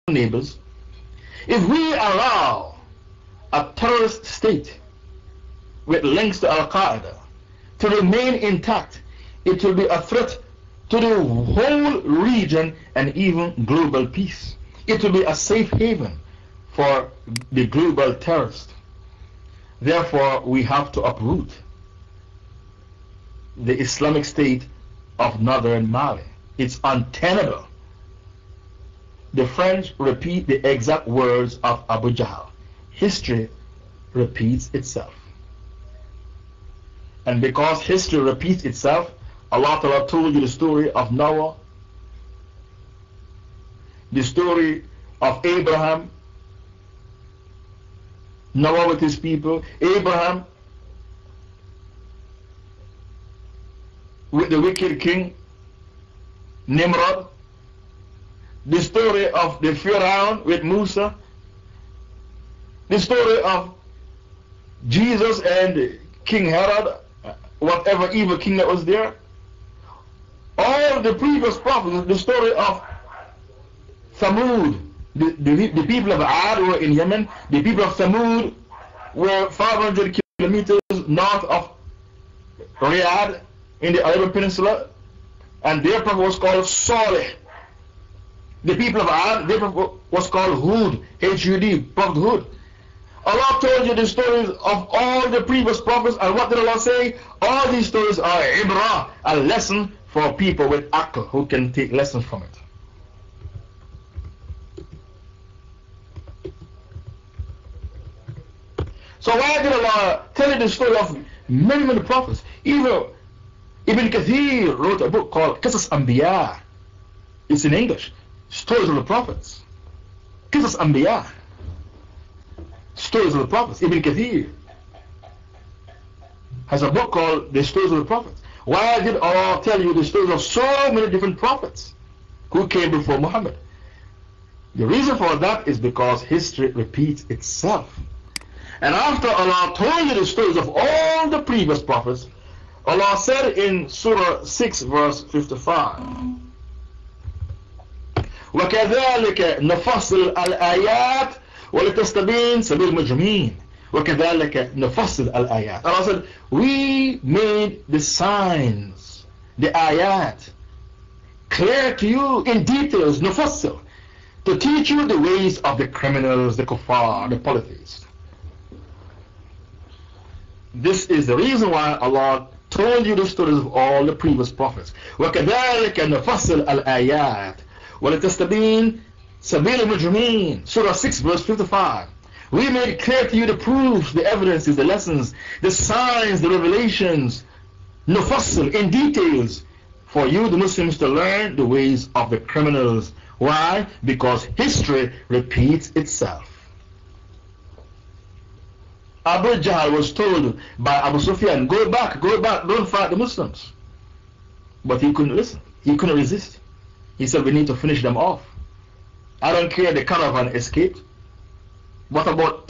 neighbors, if we allow a terrorist state with links to Al Qaeda to remain intact, it will be a threat to the whole region and even global peace. It will be a safe haven for the global terrorist. Therefore, we have to uproot the Islamic State of northern Mali. It's untenable. The French repeat the exact words of Abu Jahl. History repeats itself. And because history repeats itself, Allah Ta'ala told you the story of Noah, the story of Abraham, Noah with his people, Abraham with the wicked king Nimrod, the story of the Pharaoh with Musa, the story of Jesus and King Herod, whatever evil king that was there. All the previous prophets, the story of Thamud, the people of Ad were in Yemen, the people of Thamud were 500 kilometers north of Riyadh in the Arabian Peninsula, and their prophet was called Salih. The people of Ad, their prophet was called Hud, H-U-D, Prophet Hud. Allah told you the stories of all the previous prophets, and what did Allah say? All these stories are ibrah, a lesson for people with aql who can take lessons from it. So why did Allah tell you the story of many prophets? Even Ibn Kathir wrote a book called Qisas Anbiya. It's in English. Stories of the prophets. Qisas Anbiya. Stories of the prophets. Ibn Kathir has a book called The Stories of the Prophets. Why did Allah tell you the stories of so many different prophets who came before Muhammad? The reason for that is because history repeats itself. And after Allah told you the stories of all the previous prophets, Allah said in Surah 6 verse 55, وَكَذَلِكَ نَفَصِلْ الْآيَاتِ وَلِتَسْتَبِينَ سَبِيلُ الْمُجْرِمِينَ وَكَذَلِكَ نَفَصِلْ الْآيَاتِ. Allah said, we made the signs, the ayat, clear to you in details, نَفَصِلْ, to teach you the ways of the criminals, the kuffar, the polytheists. This is the reason why Allah told you the stories of all the previous prophets. وَكَذَلِكَ نَفَصِلْ الْآيَاتِ وَلِتَسْتَبِينَ سَبِيلُ الْمُجْرِمِينَ. Surah 6 verse 55. We made clear to you the proofs, the evidences, the lessons, the signs, the revelations, نُفَصِّل, in details, for you the Muslims to learn the ways of the criminals. Why? Because history repeats itself. Abu Jahl was told by Abu Sufyan, go back, don't fight the Muslims. But he couldn't listen. He couldn't resist. He said, we need to finish them off. I don't care the caravan escaped. What about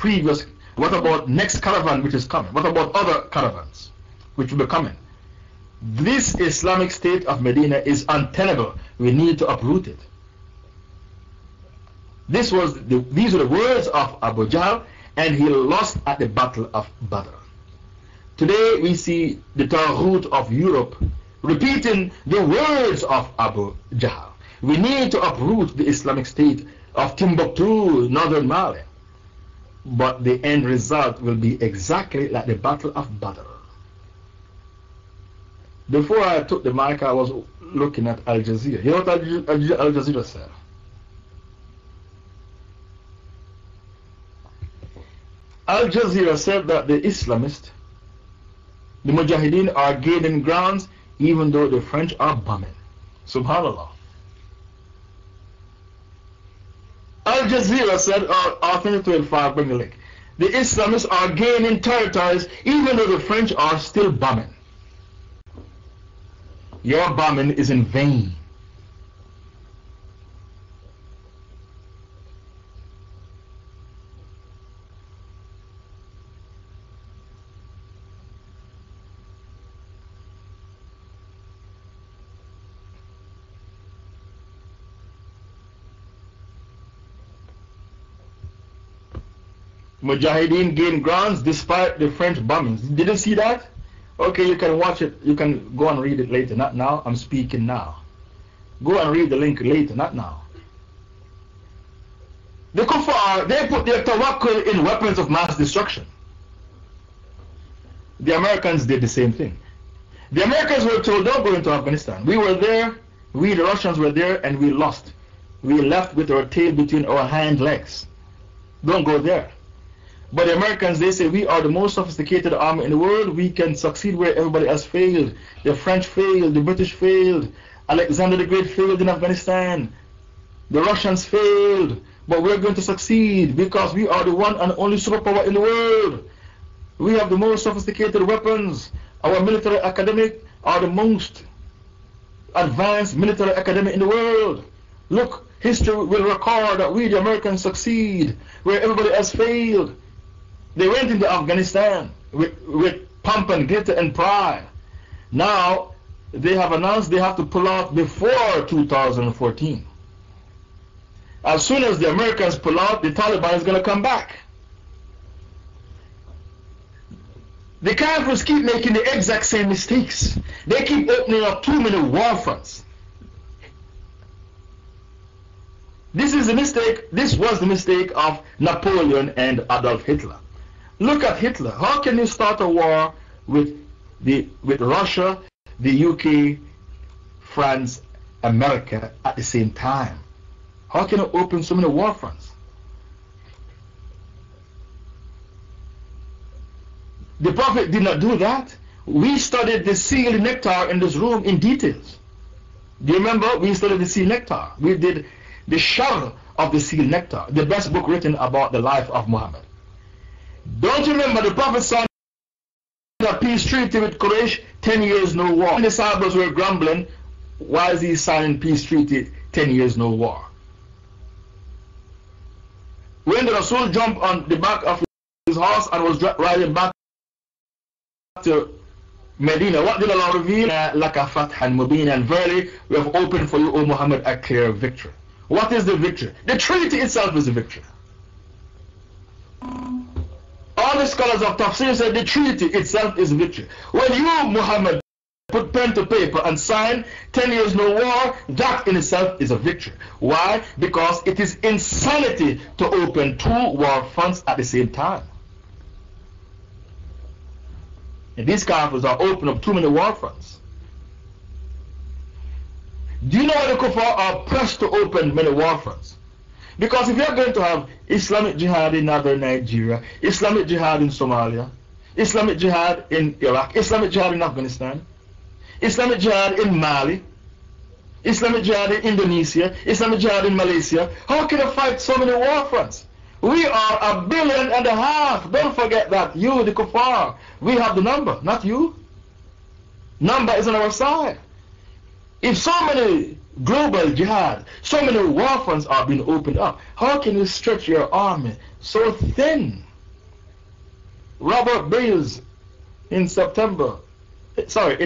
next caravan which is coming? What about other caravans which will be coming? This Islamic State of Medina is untenable. We need to uproot it. These are the words of Abu Jahl, and he lost at the Battle of Badr. Today we see the Tauheed of Europe repeating the words of Abu Jahl. We need to uproot the Islamic State of Timbuktu, northern Mali. But the end result will be exactly like the Battle of Badr. Before I took the mic, I was looking at Al Jazeera. You know what Al Jazeera said? Al Jazeera said that the Islamists, the Mujahideen, are gaining grounds even though the French are bombing. Subhanallah. Al Jazeera said, Authentic 5, bring the link. The Islamists are gaining territories even though the French are still bombing. Your bombing is in vain. Mujahideen gained grounds despite the French bombings. Did you see that? Okay, you can watch it. You can go and read it later. Not now. I'm speaking now. Go and read the link later. Not now. The Kuffar, they put their tawakkul in weapons of mass destruction. The Americans did the same thing. The Americans were told, don't go into Afghanistan. We were there, we the Russians were there, and we lost. We left with our tail between our hind legs. Don't go there. But the Americans, they say, we are the most sophisticated army in the world. We can succeed where everybody else failed. The French failed, the British failed, Alexander the Great failed in Afghanistan. The Russians failed. But we're going to succeed because we are the one and only superpower in the world. We have the most sophisticated weapons. Our military academic are the most advanced military academy in the world. Look, history will record that we, the Americans, succeed where everybody else failed. They went into Afghanistan with pomp and glitter and pride. Now, they have announced they have to pull out before 2014. As soon as the Americans pull out, the Taliban is going to come back. The Kafirs keep making the exact same mistakes. They keep opening up too many war fronts. This is the mistake. This was the mistake of Napoleon and Adolf Hitler. Look at Hitler. How can you start a war with Russia, the UK, France, America at the same time? How can you open so many war fronts? The Prophet did not do that. We studied the sealed nectar in this room in details. Do you remember? We studied the sealed nectar. We did the Sharh of the sealed nectar, the best book written about the life of Muhammad. Don't you remember the Prophet signed a peace treaty with Quraysh, 10 years no war. And the Sahabas were grumbling, why is he signing peace treaty, 10 years no war? When the Rasul jumped on the back of his horse and was riding back to Medina, what did Allah reveal? Laka fathan mubin, and verily we have opened for you, O Muhammad, a clear victory. What is the victory? The treaty itself is the victory. All the scholars of Tafsir said the treaty itself is victory. When you, Muhammad, put pen to paper and sign 10 years no war, that in itself is a victory. Why? Because it is insanity to open two war fronts at the same time. And these Kafirs are opening up too many war fronts. Do you know why the Kuffar are pressed to open many war fronts? Because if you're going to have Islamic Jihad in northern Nigeria, Islamic Jihad in Somalia, Islamic Jihad in Iraq, Islamic Jihad in Afghanistan, Islamic Jihad in Mali, Islamic Jihad in Indonesia, Islamic Jihad in Malaysia, how can you fight so many war fronts? We are 1.5 billion. Don't forget that. You, the Kuffar, we have the number, not you. Number is on our side. If so many global jihad, so many war fronts are being opened up, how can you stretch your army so thin? Robert Bales in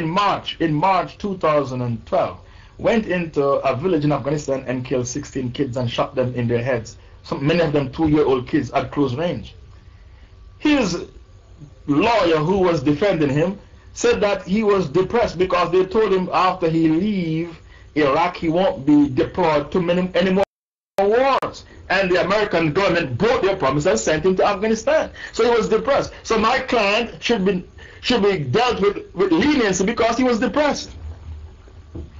March 2012 went into a village in Afghanistan and killed 16 kids and shot them in their heads. Many of them 2-year-old kids at close range. His lawyer who was defending him said that he was depressed because they told him after he leave Iraq he won't be deployed to any more wars. And the American government broke their promise and sent him to Afghanistan. So he was depressed. So my client should be dealt with leniency because he was depressed.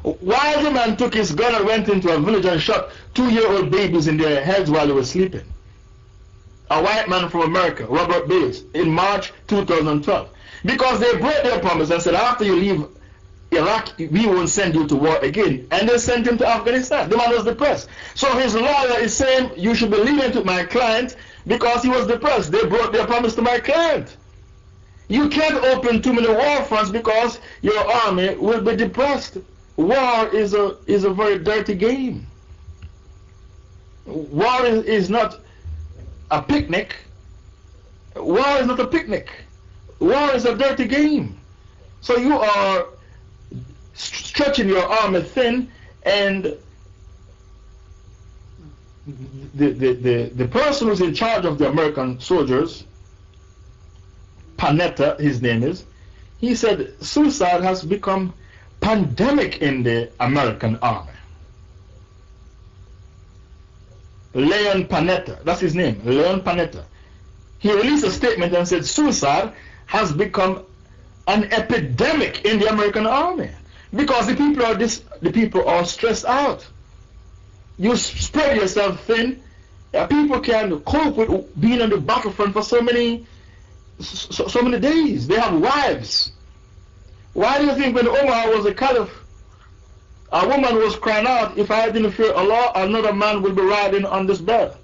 Why the man took his gun and went into a village and shot 2-year-old babies in their heads while they were sleeping? A white man from America, Robert Bales, in March 2012. Because they broke their promise and said, after you leave Iraq, we won't send you to war again. And they sent him to Afghanistan. The man was depressed. So his lawyer is saying, you should be lenient with my client because he was depressed. They broke their promise to my client. You can't open too many war fronts because your army will be depressed. War is a very dirty game. War is not a picnic. War is not a picnic. War is a dirty game. So you are stretching your army thin, and the person who's in charge of the American soldiers, Panetta, his name is, he said suicide has become pandemic in the American army. Leon Panetta, that's his name, Leon Panetta. He released a statement and said suicide has become an epidemic in the American army because the people are stressed out. You spread yourself thin. People can cope with being on the battlefront for so many days. They have wives. Why do you think when Omar was a caliph, a woman was crying out, if I didn't fear Allah, another man will be riding on this bed?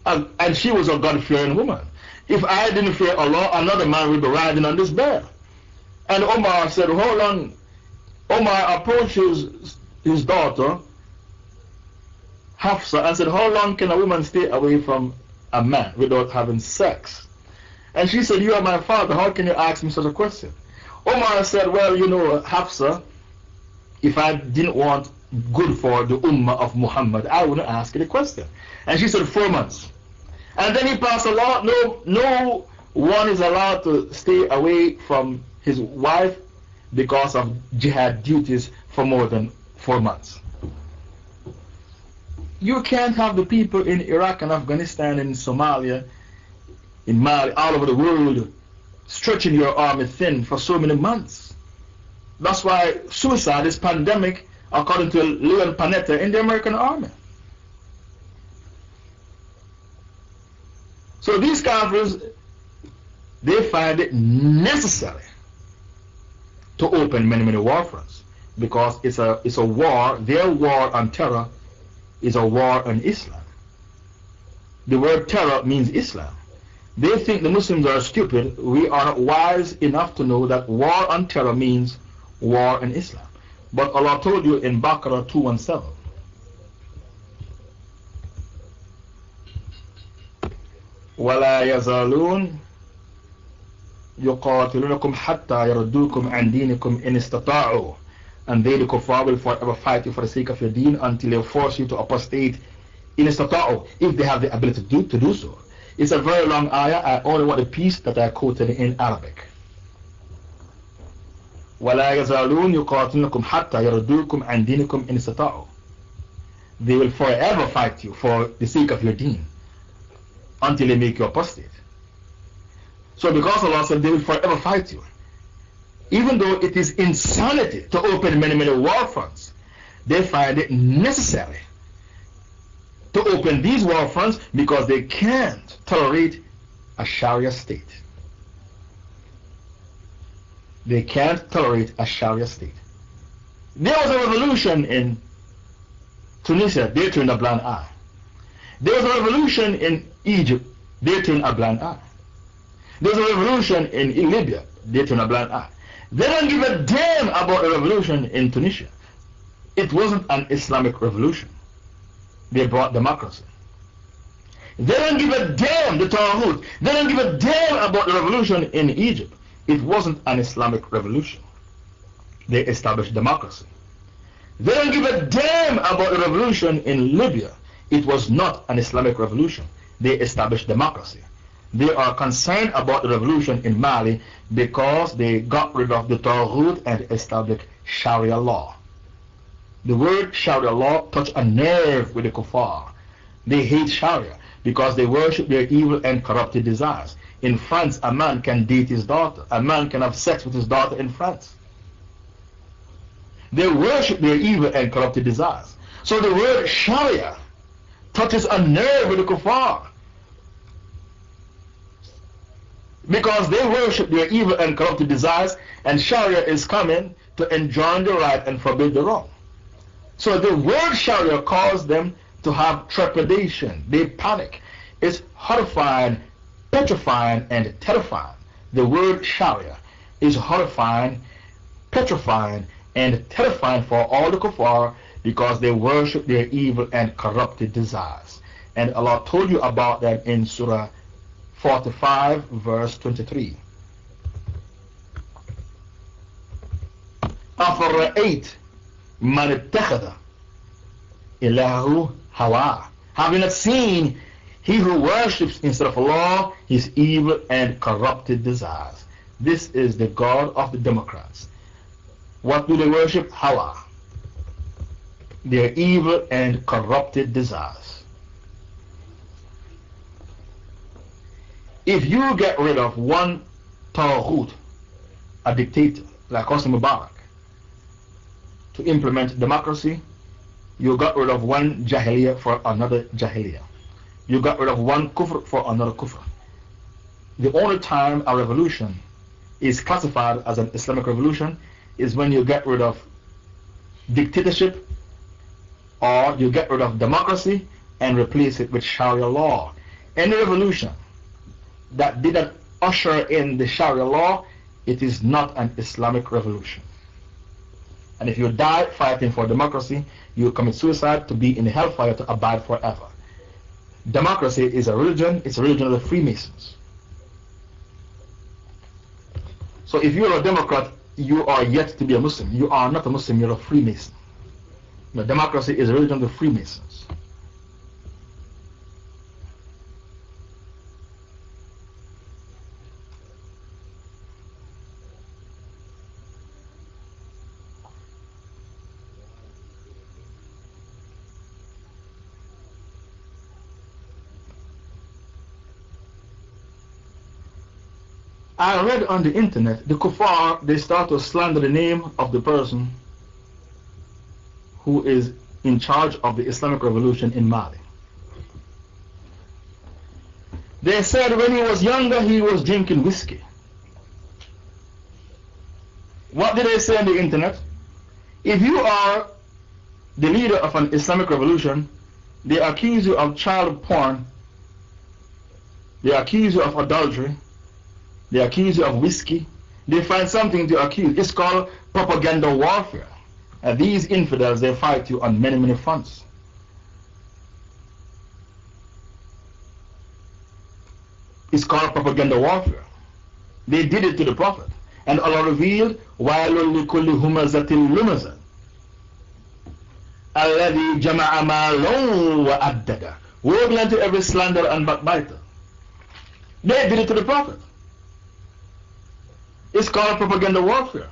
And she was a God-fearing woman. If I didn't fear Allah, another man will be riding on this bed. And Omar said, hold on. Omar approached his daughter, Hafsa, and said, how long can a woman stay away from a man without having sex? And she said, you are my father, how can you ask me such a question? Omar said, well, you know, Hafsa, if I didn't want good for the ummah of Muhammad, I wouldn't ask you the question. And she said 4 months. And then he passed a law, no one is allowed to stay away from his wife because of jihad duties for more than 4 months. You can't have the people in Iraq and Afghanistan and Somalia, in Mali, all over the world, stretching your army thin for so many months. That's why suicide is pandemic, according to Leon Panetta, in the American army. So these countries, they find it necessary to open many war fronts because it's a war. Their war on terror is a war on Islam. The word terror means Islam. They think the Muslims are stupid. We are not wise enough to know that war on terror means war in Islam. But Allah told you in Baqarah 217. وَلَا يَزَالُونَ يُقَاتِلُونَكُمْ حَتَّى يَرُدُّوكُمْ عَنْ دِينِكُمْ إِنِ اسْتَطَاعُوا. And they, the kuffar, will forever fight you for the sake of your deen until they force you to apostate in istata'u, if they have the ability to do so. It's a very long ayah. I only want a piece that I quoted in Arabic. وَلَا يَزَالُونَ يُقَاتِلُونَكُمْ حَتَّى يَرُدُّوكُمْ عَنْ دِينِكُمْ إِنِ اسْتَطَاعُوا. They will forever fight you for the sake of your deen until they make you apostate. So because Allah said they will forever fight you, even though it is insanity to open many war fronts, they find it necessary to open these war fronts because they can't tolerate a Sharia state. They can't tolerate a Sharia state. There was a revolution in Tunisia, they turned a blind eye. There was a revolution in Egypt, they turned a blind eye. There was a revolution in Libya, they turned a blind eye. They don't give a damn about the revolution in Tunisia. It wasn't an Islamic revolution. They brought democracy. They don't give a damn, the Tauheed. They don't give a damn about the revolution in Egypt. It wasn't an Islamic revolution. They established democracy. They don't give a damn about the revolution in Libya. It was not an Islamic revolution. They established democracy. They are concerned about the revolution in Mali because they got rid of the Tauheed and established Sharia law. The word Sharia law touched a nerve with the kuffar. They hate Sharia because they worship their evil and corrupted desires. In France, a man can date his daughter. A man can have sex with his daughter in France. They worship their evil and corrupted desires. So the word Sharia touches a nerve with the kuffar because they worship their evil and corrupted desires, and Sharia is coming to enjoin the right and forbid the wrong. So the word Sharia caused them to have trepidation. They panic. It's horrifying, petrifying, and terrifying. The word Sharia is horrifying, petrifying, and terrifying for all the kuffar because they worship their evil and corrupted desires. And Allah told you about that in Surah 45 verse 23. أَفَرَأَيْتَ مَنِ اتَّخَذَ إِلَهُ هَوَاهُ Have you not seen he who worships instead of Allah his evil and corrupted desires? This is the God of the Democrats. What do they worship? Allah. Their evil and corrupted desires. If you get rid of one Tauheed, a dictator like Hosni Mubarak, to implement democracy, you got rid of one Jahiliyyah for another Jahiliyyah. You got rid of one Kufr for another Kufr. The only time a revolution is classified as an Islamic revolution is when you get rid of dictatorship or you get rid of democracy and replace it with Sharia law. Any revolution that didn't usher in the Sharia law, it is not an Islamic revolution. And if you die fighting for democracy, you commit suicide to be in hellfire to abide forever. Democracy is a religion, it's a religion of the Freemasons. So if you're a Democrat, you are yet to be a Muslim. You are not a Muslim, you're a Freemason. Democracy is a religion of the Freemasons. I read on the internet, the kuffar, they start to slander the name of the person who is in charge of the Islamic revolution in Mali. They said when he was younger, he was drinking whiskey. What did they say on the internet? If you are the leader of an Islamic revolution, they accuse you of child porn, they accuse you of adultery, they accuse you of whiskey. They find something to accuse. It's called propaganda warfare. And these infidels, they fight you on many, many fronts. It's called propaganda warfare. They did it to the Prophet. And Allah revealed, وَيْلٌ لِكُلِّ هُمَزَةٍ لُمَزَةٍ الَّذِي جَمَعَ مَالًا وَأَدَّدَ. Woe be unto every slanderer and backbiter. They did it to the Prophet. It's called propaganda warfare.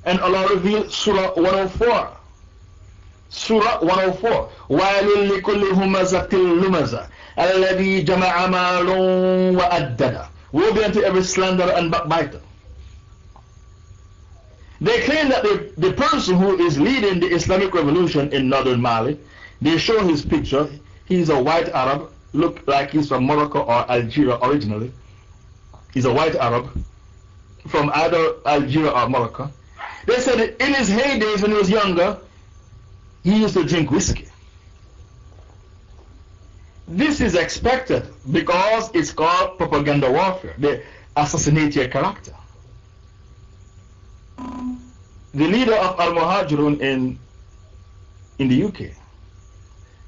And Allah revealed Surah 104. Surah 104. وَيْلٌ لِكُلِّ هُمَزَةٍ لُمَزَةٍ الَّذِي جَمَعَ مَالًا وَأَدَّدَ. Woe be unto every slanderer and backbiter. They claim that the person who is leading the Islamic revolution in northern Mali, they show his picture. He's a white Arab, look like he's from Morocco or Algeria originally. He's a white Arab from either Algeria or Morocco. They said that in his heydays when he was younger, he used to drink whiskey. This is expected because it's called propaganda warfare. They assassinate your character. The leader of Al-Muhajirun in the UK,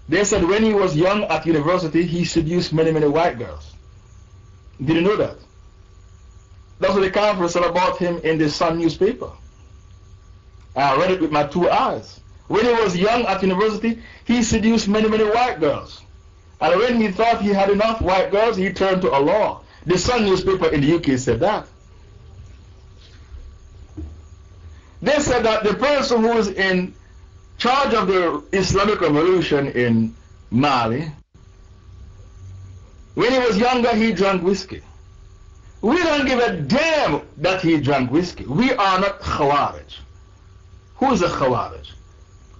they said when he was young at university, he seduced many, many white girls. Did you know that? That's what the Kafir said about him in the Sun newspaper. I read it with my 2 eyes. When he was young at university, he seduced many, many white girls. And when he thought he had enough white girls, he turned to Allah. The Sun newspaper in the UK said that. They said that the person who is in charge of the Islamic revolution in Mali, when he was younger, he drank whiskey. We don't give a damn that he drank whiskey. We are not Khawarij. Who is a Khawarij?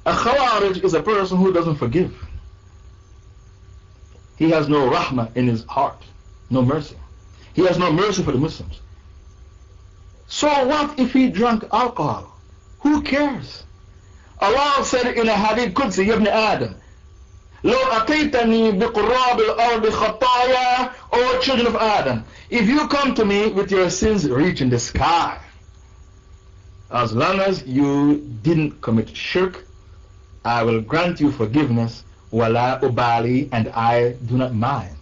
A Khawarij is a person who doesn't forgive. He has no rahmah in his heart, no mercy. He has no mercy for the Muslims. So what if he drank alcohol? Who cares? Allah said in a hadith Qudsi, Ibn Adam, لو أتيتني بقراب الأرض خطايا, O children of Adam, if you come to me with your sins reaching the sky, as long as you didn't commit shirk, I will grant you forgiveness, wala ubali, and I do not mind.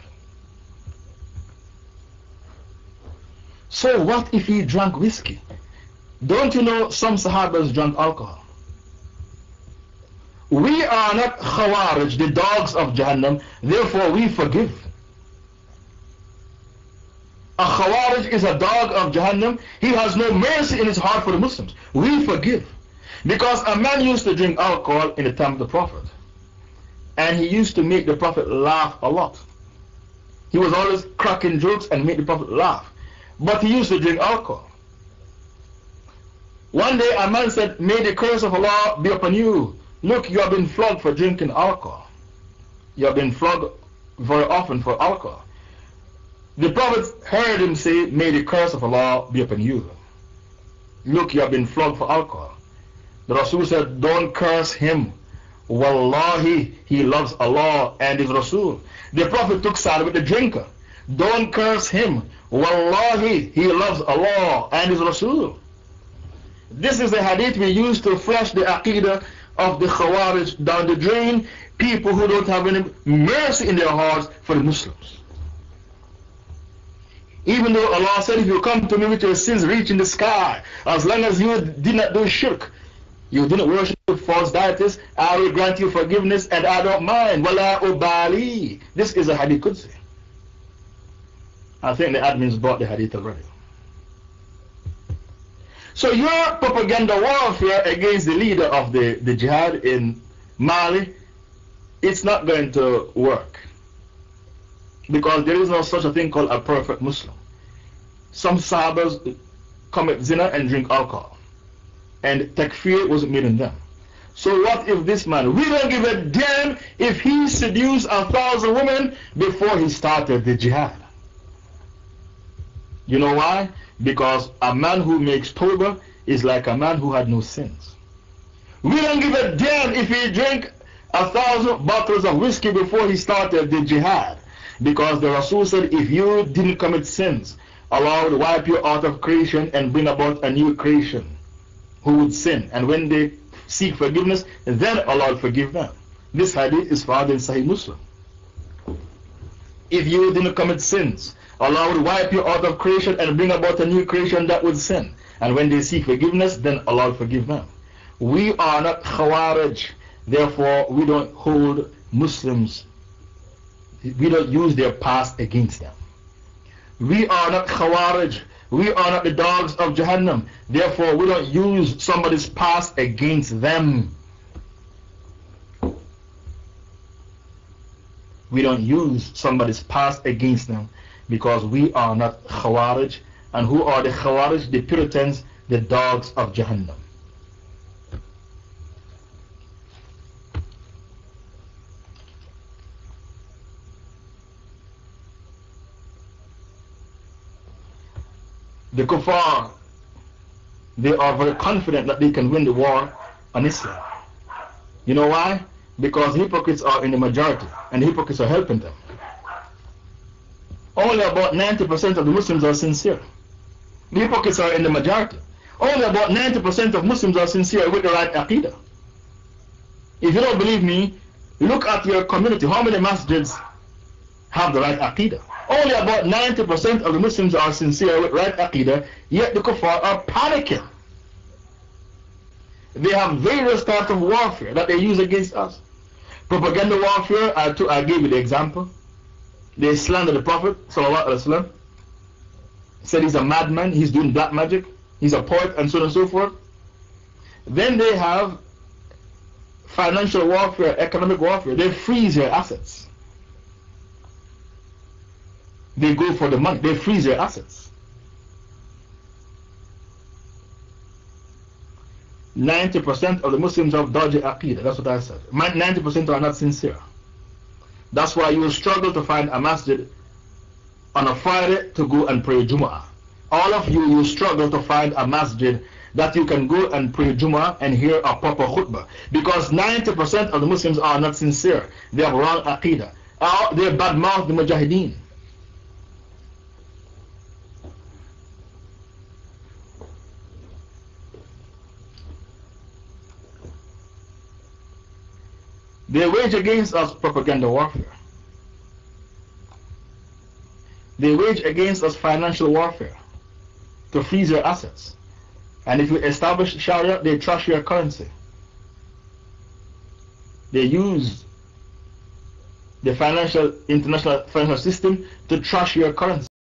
So what if he drank whiskey? Don't you know some Sahabas drank alcohol? We are not Khawarij, the dogs of Jahannam, therefore we forgive. A Khawarij is a dog of Jahannam. He has no mercy in his heart for the Muslims. We forgive. Because a man used to drink alcohol in the time of the Prophet. And he used to make the Prophet laugh a lot. He was always cracking jokes and make the Prophet laugh. But he used to drink alcohol. One day a man said, "May the curse of Allah be upon you. Look, you have been flogged for drinking alcohol. You have been flogged very often for alcohol." The Prophet heard him say, "May the curse of Allah be upon you. Look, you have been flogged for alcohol." The Rasul said, "Don't curse him. Wallahi, he loves Allah and his Rasul." The Prophet took side with the drinker. "Don't curse him. Wallahi, he loves Allah and his Rasul." This is the hadith we use to flush the aqidah of the Khawarij down the drain. People who don't have any mercy in their hearts for the Muslims. Even though Allah said, "If you come to me with your sins reaching the sky, as long as you did not do shirk, you didn't worship false deities, I will grant you forgiveness and I don't mind. Wala ubali." This is a hadith Qudsi. I think the admins bought the hadith already. So your propaganda warfare against the leader of the jihad in Mali, it's not going to work. Because there is no such a thing called a perfect Muslim. Some Sahabas commit zina and drink alcohol. And takfir was made in them. So what if this man, we don't give a damn if he seduced 1,000 women before he started the jihad. You know why? Because a man who makes tawbah is like a man who had no sins. We don't give a damn if he drank 1,000 bottles of whiskey before he started the jihad. Because the Rasul said, if you didn't commit sins, Allah would wipe you out of creation and bring about a new creation who would sin. And when they seek forgiveness, then Allah will forgive them. This hadith is found in Sahih Muslim. If you didn't commit sins, Allah would wipe you out of creation and bring about a new creation that would sin. And when they seek forgiveness, then Allah will forgive them. We are not Khawarij. Therefore, we don't hold Muslims. We don't use their past against them. We are not Khawarij. We are not the dogs of Jahannam. Therefore, we don't use somebody's past against them. We don't use somebody's past against them because we are not Khawarij. And who are the Khawarij? The Puritans, the dogs of Jahannam. The Kuffar, they are very confident that they can win the war on Islam. You know why? Because hypocrites are in the majority and the hypocrites are helping them. Only about 90% of the Muslims are sincere. The hypocrites are in the majority. Only about 90% of Muslims are sincere with the right aqidah. If you don't believe me, look at your community. How many masjids have the right aqidah? Only about 90% of the Muslims are sincere with right aqidah, yet the kuffar are panicking. They have various types of warfare that they use against us. Propaganda warfare, I gave you the example. They slander the Prophet, sallallahu alaihi wasallam, said he's a madman, he's doing black magic, he's a poet, and so on and so forth. Then they have financial warfare, economic warfare. They freeze your assets. They go for the money, they freeze your assets. 90% of the Muslims have dodgy aqidah, that's what I said. 90% are not sincere. That's why you will struggle to find a masjid on a Friday to go and pray Jumu'ah. All of you will struggle to find a masjid that you can go and pray Jumu'ah and hear a proper khutbah. Because 90% of the Muslims are not sincere. They have wrong aqidah. They badmouth the mujahideen. They wage against us propaganda warfare. They wage against us financial warfare to freeze your assets. And if you establish Sharia, they trash your currency. They use the international financial system to trash your currency.